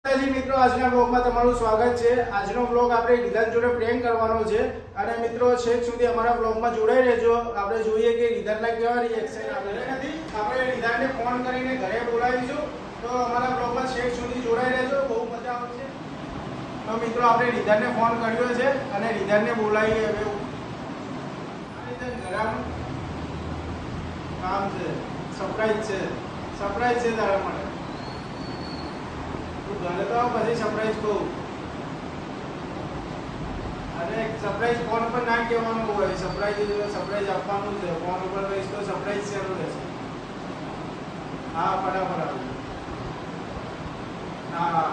મિત્રો આજના બ્લોગમાં તમારું સ્વાગત છે। આજનો બ્લોગ આપણે રિધાન જોડે પ્રેન્ક કરવાનો છે અને મિત્રો છેક સુધી અમારા બ્લોગમાં જોડાઈ રહેજો। આપણે જોઈએ કે રિધાનના કેવા રિએક્શન આવે છે। આપણે રિધાનને ફોન કરીને ઘરે બોલાવીશું, તો અમારા બ્લોગમાં છેક સુધી જોડાઈ રહેજો, બહુ મજા આવશે। તો મિત્રો આપણે રિધાનને ફોન કર્યો છે અને રિધાનને બોલાવીએ। હવે રિધાન ઘરાનું કામ છે, સરપ્રાઈઝ છે તારા માટે। ઘરે તો પછી સરપ્રાઈઝ કહું, અને સરપ્રાઈઝ ફોન પર ના કહેવાનું હોય, સરપ્રાઈઝ આપવાનું છે। ફોન ઉપર કહીશ તો સરપ્રાઈઝ શેનું રહેશે? હા, ફટાફટ આવજો। હા,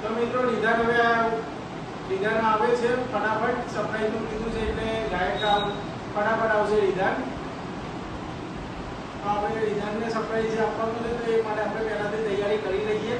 તો મિત્રો રિધાન આવે છે, ફટાફટ સરપ્રાઈઝનું કીધું છે એટલે ડાયરેક્ટ ફટાફટ આવશે રિધાન। આપણે રિધાનને સરપ્રાઈઝ આપવાનું છે, તો એ માટે આપણે પહેલાથી તૈયારી કરી લઈએ।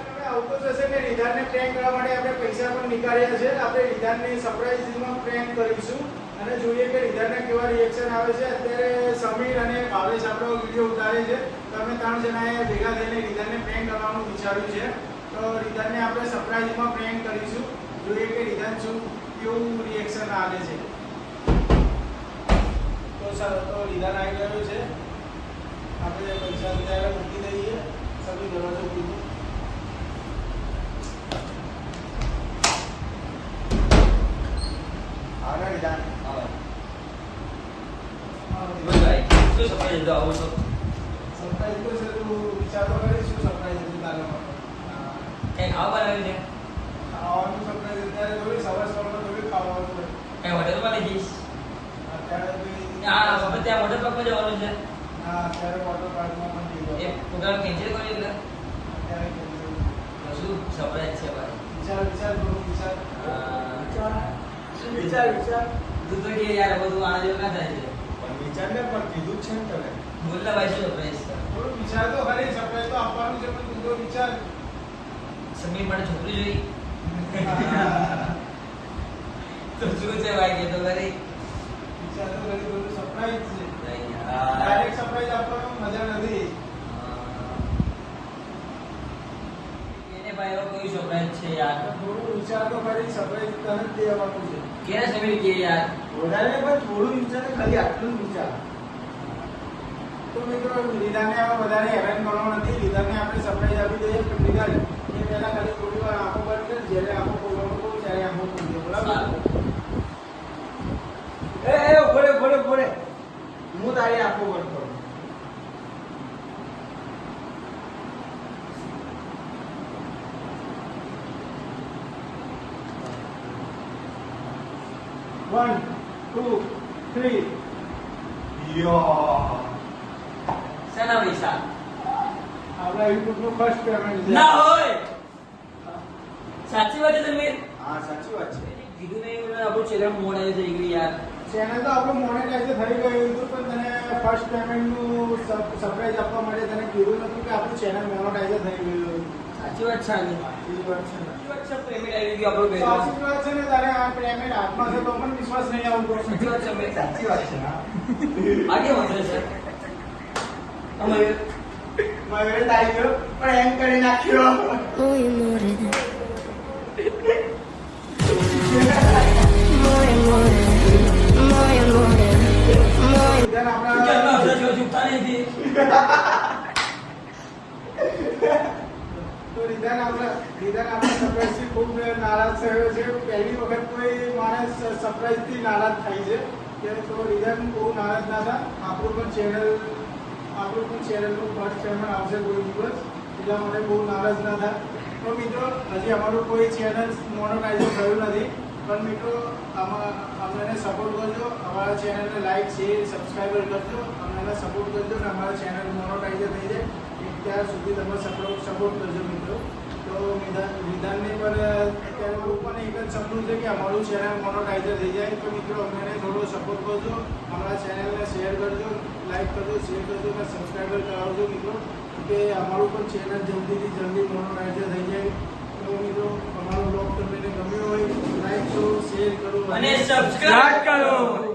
હવે આવતો જશે ને રિધાનને પ્રેન્ક કરવા માટે આપણે પૈસા પણ નીકાળ્યા છે। આપણે રિધાનને સરપ્રાઈઝમાં પ્રેન્ક કરીશું અને જોઈએ કે રિધાનના કેવા રિએક્શન આવે છે। અત્યારે સમીર અને ભાવેશ આપણો વિડીયો ઉતારે છે, તો અમે 3 જણાએ ભેગા થઈને રિધાનને પ્રેન્ક કરવાનું વિચાર્યું છે। તો રિધાનને આપણે સરપ્રાઈઝમાં પ્રેન્ક કરીશું, જોઈએ કે રિધાન કેવું રિએક્શન આવે છે। તો રિધાન આવી ગયો છે, આપણે પૈસા ત્યારે મૂકી દઈએ। સभी દરવાજો ખોલો। આવે રિધાન, આવે ભાઈ શું સરપ્રાઈઝ દો આવો છો? સરપ્રાઈઝ તો છે, તું વિચાર તો કરી શું સરપ્રાઈઝ હતી તારા માટે? કઈ ખાવા બનાવ્યું છે? ખાવાનું સરપ્રાઈઝ અત્યારે જોઈ, સવારમાં જોઈ ખાવાનું છે। કઈ હોટેલમાં લઈ જઈશ? અત્યારે ત્યાં વોટર પાર્કમાં જવાનું છે। હા, અત્યારે વોટર પાર્કમાં પણ જઈએ। એ પ્રોગ્રામ કેન્સલ કર્યો એટલે અત્યારે શું સરપ્રાઈઝ છે ભાઈ? વિચાર થોડું વિચાર। તું તો કે યાર બધું આના જેવું ના થાય છે। પણ વિચારને પણ કીધું જ છે ને તને। બોલના ભાઈ શું સરપ્રાઈઝ છે? થોડું વિચાર તો ખરી, સરપ્રાઈઝ તો આપવાનું છે, પણ તું તો વિચાર। સમીર માટે છોકરી જોઈ તો શું છે ભાઈ કે તો ખરી વિચાર તો ખરી, બધું સરપ્રાઈઝ છે। નહીં યાર ડાયરેક્ટ સરપ્રાઈઝ આપવામાં મજા નથી। એને ભાઈ એવો કોઈ સરપ્રાઈઝ છે યાર? થોડું વિચાર તો ખરી, સરપ્રાઈઝ તને જ દેવાનું છે। કેને સમીર કે યાર વધારે પણ થોડું વિચાર, ખાલી આટલું જ વિચાર। તો મિત્રો રિધાનને હવે વધારે હેરાન કરવાનો નથી। રિધાનને આપણે સરપ્રાઈઝ આપી દઈએ, પણ રિધાન એ પહેલા ખાલી થોડી વાર આંખો બંધ કર, જ્યારે આંખો ખોલવાનું કહું ત્યારે આંખો ખોલજો, બરાબર? ઘોડે હું તારી આંખો બંધ કરું। One, two, three. શેના પૈસા? આપણા YouTube નું ફર્સ્ટ પેમેન્ટ છે। ના હોય સાચી વાત છે સમીર? હા, સાચી વાત છે। કીધું નહીં આપણું ચેનલ મોનેટાઈઝ થઈ ગયું યાર। ચેનલ તો આપણું મોનેટાઈઝ થઈ ગયું હતું, પણ તને ફર્સ્ટ પેમેન્ટનું સરપ્રાઈઝ આપવા માટે તને કીધું નતું કે આપણું ચેનલ મોનેટાઈઝ થઈ ગયું। સાચી વાત છે આની? સાચી વાત છે ને? પેમેન્ટ આવી ગયું આપણું પહેલું। સાચી વાત છે ને? તારે આ પેમેન્ટ હાથમાં છે તો પણ વિશ્વાસ નહીં આવતો। સાચી વાત છે સમીર? સાચી વાત છે। હા, આગે વધે છે અમે મયુર આવી ગયો, પણ એમ કરી નાખ્યો। રિધાન આપણા કેટલા હજાર જેવો ચૂકતા નહીં તો રિધાન આપણા સરપ્રાઈઝથી ખૂબ નારાજ થયો છે। પહેલી વખત કોઈ માણસ સરપ્રાઈઝથી નારાજ થાય છે, તો રિધાન બહુ નારાજ ના થાય। આપણું પણ ચેનલનું ફર્સ્ટ પેમેન્ટ આવશે કોઈ દિવસ, એટલા માટે બહુ નારાજ ના થાય। તો મિત્રો હજી અમારું કોઈ ચેનલ મોનેટાઈઝ થયું નથી, પણ મિત્રો અમને સપોર્ટ કરજો। અમારા ચેનલને લાઈક, શેર, સબસ્ક્રાઈબર કરજો, અમને સપોર્ટ કરજો અને અમારા ચેનલ મોનેટાઈઝ થઈ જાય ત્યાર સુધી તમે સપોર્ટ કરજો મિત્રો। તો રિધાનને પણ અત્યારે પણ એક જ સપનું છે કે અમારું ચેનલ મોનેટાઈઝ થઈ જાય। તો મિત્રો અમને થોડો સપોર્ટ કરજો, અમારા ચેનલને શેર કરજો, લાઈક કરજો, શેર કરજો અને સબસ્ક્રાઈબર કરાવજો મિત્રો, કે અમારું પણ ચેનલ જલ્દીથી જલ્દી મોનેટાઈઝ થઈ જાય। તો મિત્રો અમારો બ્લોગ તમને ગમ્યો હોય લાઈક કરો, શેર કરો અને સબસ્ક્રાઇબ કરો।